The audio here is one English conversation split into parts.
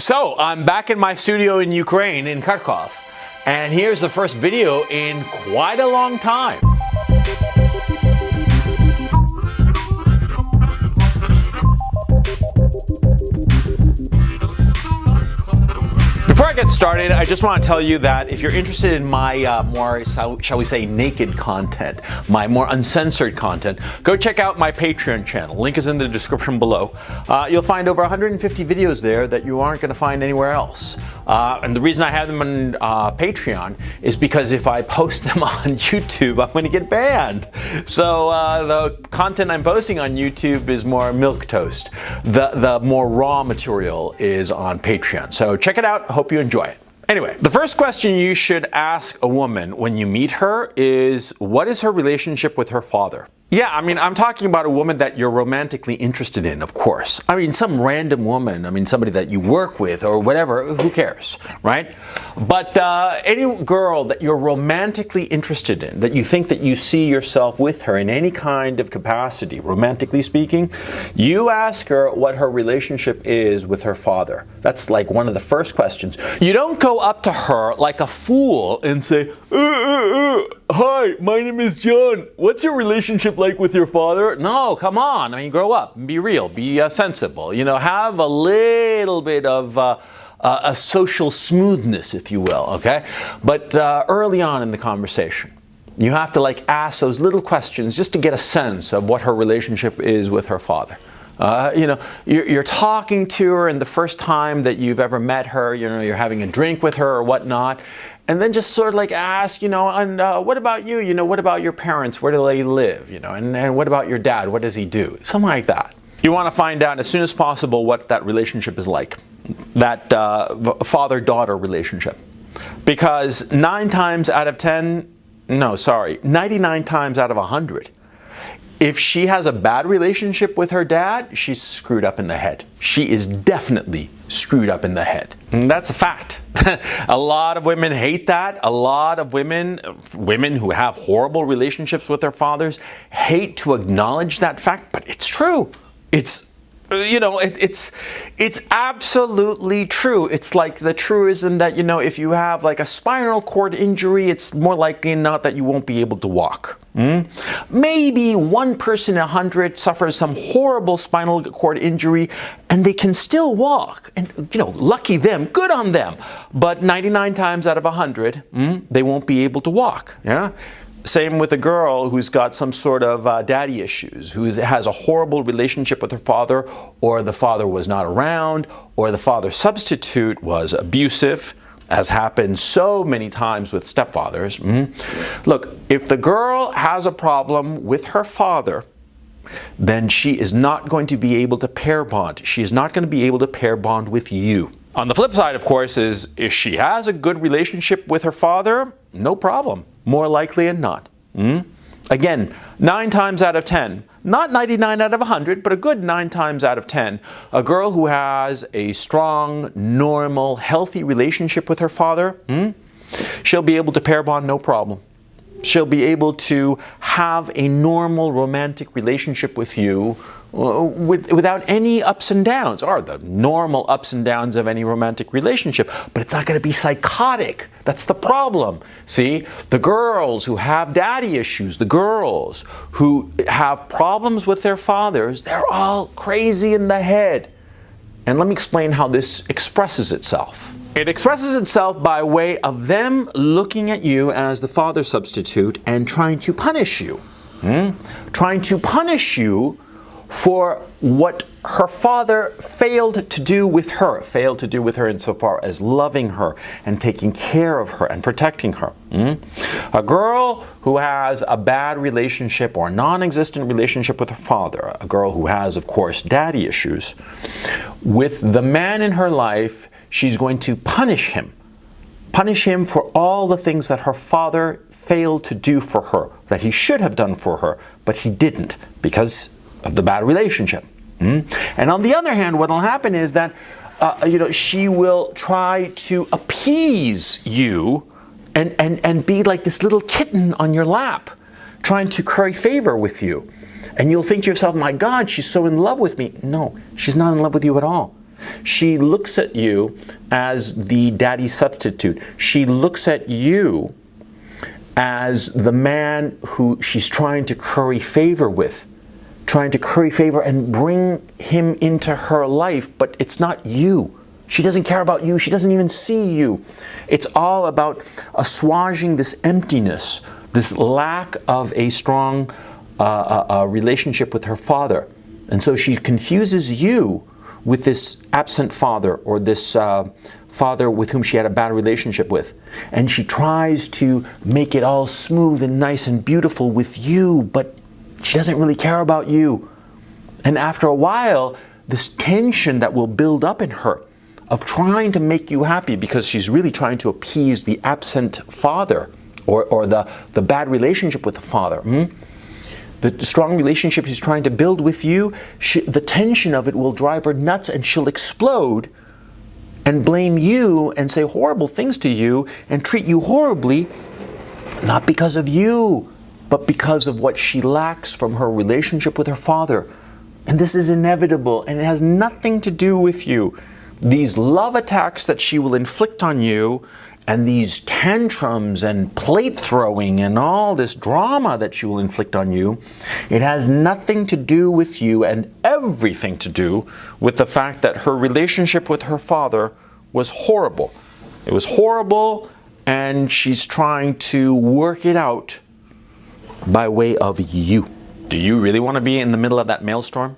So I'm back in my studio in Ukraine, in Kharkov, and here's the first video in quite a long time. Before I get started, I just want to tell you that if you're interested in my more, shall we say, naked content, my more uncensored content, go check out my Patreon channel. Link is in the description below. You'll find over 150 videos there that you aren't going to find anywhere else. And the reason I have them on Patreon is because if I post them on YouTube, I'm going to get banned. So the content I'm posting on YouTube is more milquetoast. The more raw material is on Patreon. So check it out. Hope you enjoy it. Anyway, the first question you should ask a woman when you meet her is, what is her relationship with her father? Yeah, I mean, I'm talking about a woman that you're romantically interested in, of course. I mean, some random woman, I mean, somebody that you work with or whatever, who cares, right? But any girl that you're romantically interested in, that you think that you see yourself with her in any kind of capacity, romantically speaking, you ask her what her relationship is with her father. That's like one of the first questions. You don't go up to her like a fool and say, hi, my name is John. What's your relationship like with your father? No, come on. I mean, grow up and be real, be sensible. You know, have a little bit of a social smoothness, if you will, okay? But early on in the conversation, you have to like ask those little questions just to get a sense of what her relationship is with her father. You know, you're talking to her, and the first time that you've ever met her, you know, you're having a drink with her or whatnot, and then just sort of like ask, you know, and what about you? You know, what about your parents? Where do they live? You know, and what about your dad? What does he do? Something like that. You want to find out as soon as possible what that relationship is like, that father-daughter relationship, because 99 times out of 100. If she has a bad relationship with her dad, she's screwed up in the head. She is definitely screwed up in the head. And that's a fact. A lot of women hate that. A lot of women who have horrible relationships with their fathers, hate to acknowledge that fact, but it's true. It's, you know, it's absolutely true. It's like the truism that, you know, if you have like a spinal cord injury, it's more likely not that you won't be able to walk. Maybe one person in 100 suffers some horrible spinal cord injury and they can still walk. And, you know, lucky them, good on them. But 99 times out of 100, they won't be able to walk. Yeah. Same with a girl who's got some sort of daddy issues, who has a horrible relationship with her father, or the father was not around, or the father substitute was abusive, as happened so many times with stepfathers. Look, if the girl has a problem with her father, then she is not going to be able to pair bond. She is not going to be able to pair bond with you. On the flip side, of course, is if she has a good relationship with her father, no problem. More likely than not. Again, 9 times out of 10, not 99 out of 100, but a good 9 times out of 10, a girl who has a strong, normal, healthy relationship with her father, she'll be able to pair bond no problem. She'll be able to have a normal romantic relationship with you without any ups and downs, or the normal ups and downs of any romantic relationship. But it's not going to be psychotic. That's the problem. See, the girls who have daddy issues, the girls who have problems with their fathers, they're all crazy in the head. And let me explain how this expresses itself. It expresses itself by way of them looking at you as the father substitute and trying to punish you. Trying to punish you for what her father failed to do with her. Failed to do with her insofar as loving her and taking care of her and protecting her. A girl who has a bad relationship or non-existent relationship with her father, a girl who has, of course, daddy issues, with the man in her life, she's going to punish him. Punish him for all the things that her father failed to do for her, that he should have done for her, but he didn't because of the bad relationship. And on the other hand, what will happen is that you know, she will try to appease you and be like this little kitten on your lap, trying to curry favor with you. And you'll think to yourself, my God, she's so in love with me. No, she's not in love with you at all. She looks at you as the daddy substitute. She looks at you as the man who she's trying to curry favor with, trying to curry favor and bring him into her life, but it's not you. She doesn't care about you. She doesn't even see you. It's all about assuaging this emptiness, this lack of a strong relationship with her father. And so she confuses you with this absent father, or this father with whom she had a bad relationship with. And she tries to make it all smooth and nice and beautiful with you, but she doesn't really care about you. And after a while, this tension that will build up in her of trying to make you happy, because she's really trying to appease the absent father, or the bad relationship with the father. The strong relationship she's trying to build with you, the tension of it will drive her nuts, and she'll explode and blame you and say horrible things to you and treat you horribly, not because of you, but because of what she lacks from her relationship with her father. And this is inevitable, and it has nothing to do with you. These love attacks that she will inflict on you, and these tantrums and plate throwing and all this drama that she will inflict on you, it has nothing to do with you and everything to do with the fact that her relationship with her father was horrible. It was horrible, and she's trying to work it out by way of you. Do you really want to be in the middle of that maelstrom?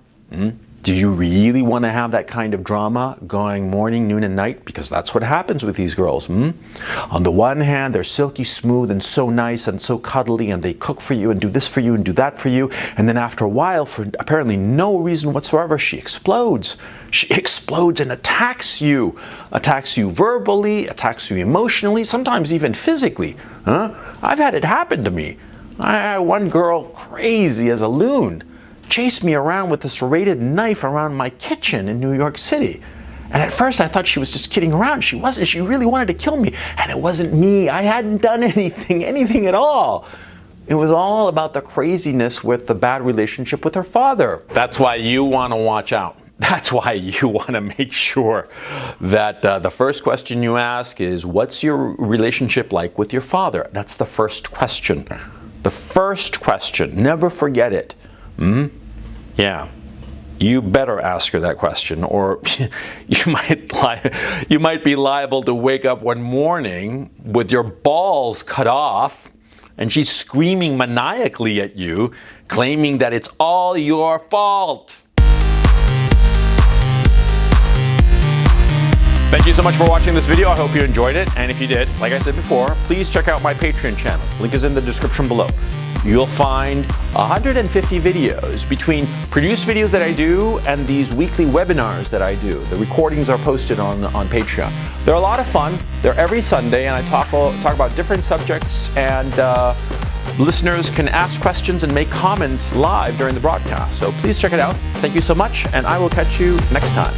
Do you really want to have that kind of drama going morning, noon, and night? Because that's what happens with these girls. On the one hand, they're silky smooth and so nice and so cuddly, and they cook for you and do this for you and do that for you. And then after a while, for apparently no reason whatsoever, she explodes. She explodes and attacks you verbally, attacks you emotionally, sometimes even physically. I've had it happen to me. I had one girl, crazy as a loon, chased me around with a serrated knife around my kitchen in New York City. And at first I thought she was just kidding around. She wasn't. She really wanted to kill me. And it wasn't me. I hadn't done anything at all. It was all about the craziness with the bad relationship with her father. That's why you want to watch out. That's why you want to make sure that the first question you ask is, what's your relationship like with your father? That's the first question. The first question. Never forget it. Yeah, you better ask her that question, or you might be liable to wake up one morning with your balls cut off, and she's screaming maniacally at you, claiming that it's all your fault. Thank you so much for watching this video. I hope you enjoyed it, and if you did, like I said before, please check out my Patreon channel. Link is in the description below. You'll find 150 videos between produced videos that I do and these weekly webinars that I do. The recordings are posted on Patreon. They're a lot of fun. They're every Sunday, and I talk about different subjects, and listeners can ask questions and make comments live during the broadcast. So please check it out. Thank you so much, and I will catch you next time.